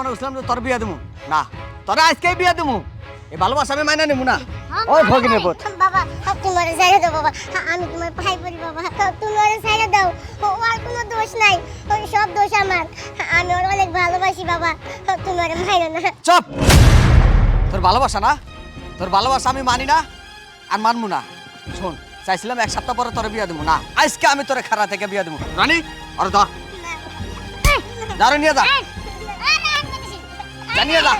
মনে করছিলাম যে তোর বিয়া দেবো না, তোরা আজকেই বিয়া দেবো। এই ভালোবাসা আমি মাইনা নেবো না। ওই ভগিনের পুত, বাবা তুমি ওরে ছেড়ে দাও বাবা, আমি তোমার ভাই বলি বাবা, তুমি ওরে ছেড়ে দাও, ওর কোনো দোষ নাই, ওই সব দোষ আমার, আমি ওর অনেক ভালোবাসি বাবা, তুমি ওরে মাইরো না। চুপ। তোর ভালোবাসা না, তোর ভালোবাসা আমি মানি না আর মানবো না। শোন, চাইছিলাম 1 সপ্তাহ পরে তোরে বিয়া দেবো না, আজকে আমি তোরে খারা থেকে বিয়া দেবো। রানী আরে ধর, দাঁড়ো নিয়ে যা, যা নিয়ে যা।